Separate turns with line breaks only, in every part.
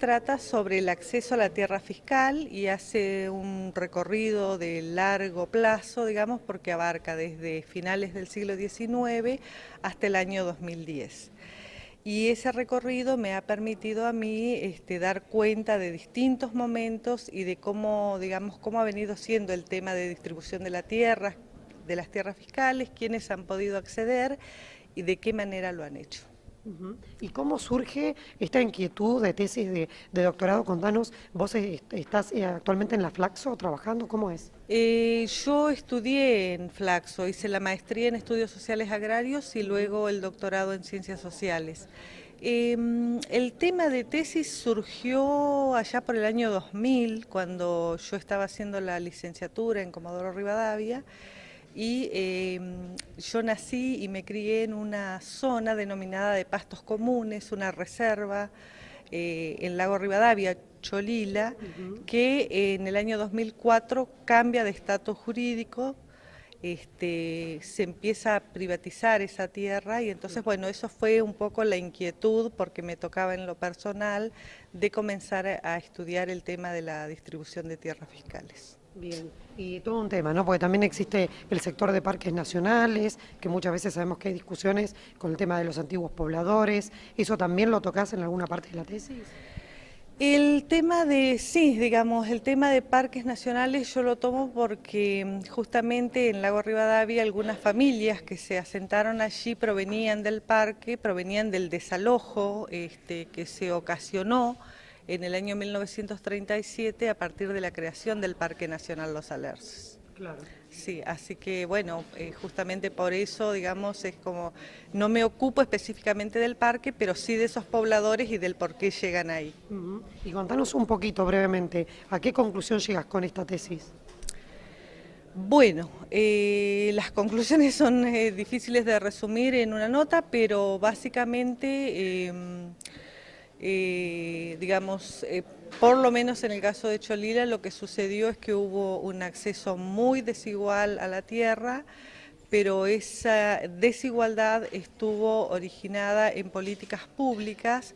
trata sobre el acceso a la tierra fiscal y hace un recorrido de largo plazo, digamos, porque abarca desde finales del siglo XIX hasta el año 2010. Y ese recorrido me ha permitido a mí dar cuenta de distintos momentos y de cómo, digamos, cómo ha venido siendo el tema de distribución de la tierra, de las tierras fiscales, quiénes han podido acceder y de qué manera lo han hecho.
¿Y cómo surge esta inquietud de tesis de doctorado? Contanos, ¿vos estás actualmente en la Flaxo trabajando? ¿Cómo es?
Yo estudié en Flaxo, hice la maestría en estudios sociales agrarios y luego el doctorado en ciencias sociales. El tema de tesis surgió allá por el año 2000, cuando yo estaba haciendo la licenciatura en Comodoro Rivadavia, y yo nací y me crié en una zona denominada de pastos comunes, una reserva en Lago Rivadavia, Cholila, que en el año 2004 cambia de estatus jurídico, se empieza a privatizar esa tierra y entonces, bueno, eso fue un poco la inquietud, porque me tocaba en lo personal, de comenzar a estudiar el tema de la distribución de tierras fiscales.
Bien, y todo un tema, ¿no? Porque también existe el sector de parques nacionales, que muchas veces sabemos que hay discusiones con el tema de los antiguos pobladores. ¿Eso también lo tocás en alguna parte de la tesis?
El tema de, sí, digamos, el tema de parques nacionales yo lo tomo porque justamente en Lago Rivadavia algunas familias que se asentaron allí provenían del parque, provenían del desalojo que se ocasionó en el año 1937 a partir de la creación del Parque Nacional Los Alerces.
Claro.
Sí, así que bueno, justamente por eso, digamos, es como, no me ocupo específicamente del parque, pero sí de esos pobladores y del por qué llegan ahí.
Y contanos un poquito brevemente, ¿a qué conclusión llegas con esta tesis?
Bueno, las conclusiones son difíciles de resumir en una nota, pero básicamente, digamos, por lo menos en el caso de Cholila, lo que sucedió es que hubo un acceso muy desigual a la tierra, pero esa desigualdad estuvo originada en políticas públicas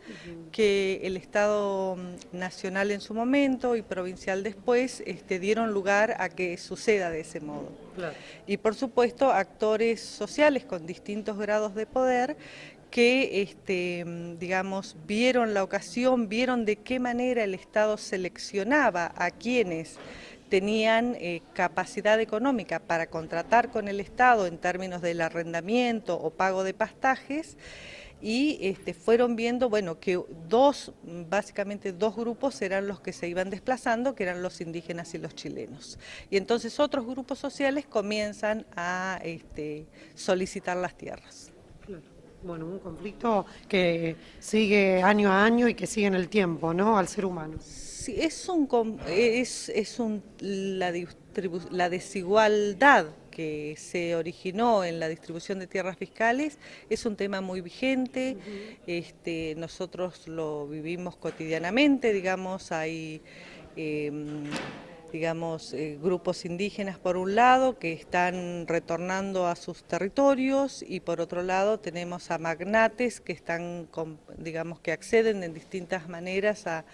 que el Estado nacional en su momento y provincial después dieron lugar a que suceda de ese modo.
Claro.
Y por supuesto actores sociales con distintos grados de poder que, digamos, vieron la ocasión, vieron de qué manera el Estado seleccionaba a quienes tenían capacidad económica para contratar con el Estado en términos del arrendamiento o pago de pastajes, y fueron viendo, bueno, que básicamente dos grupos eran los que se iban desplazando, que eran los indígenas y los chilenos. Y entonces otros grupos sociales comienzan a solicitar las tierras.
Claro. Bueno, un conflicto que sigue año a año y que sigue en el tiempo, ¿no? Al ser humano.
Sí, la desigualdad que se originó en la distribución de tierras fiscales es un tema muy vigente. Nosotros lo vivimos cotidianamente, digamos, hay digamos, grupos indígenas por un lado que están retornando a sus territorios, y por otro lado tenemos a magnates que están, digamos, que acceden en distintas maneras a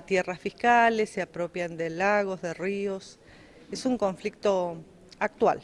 tierras fiscales, se apropian de lagos, de ríos. Es un conflicto actual.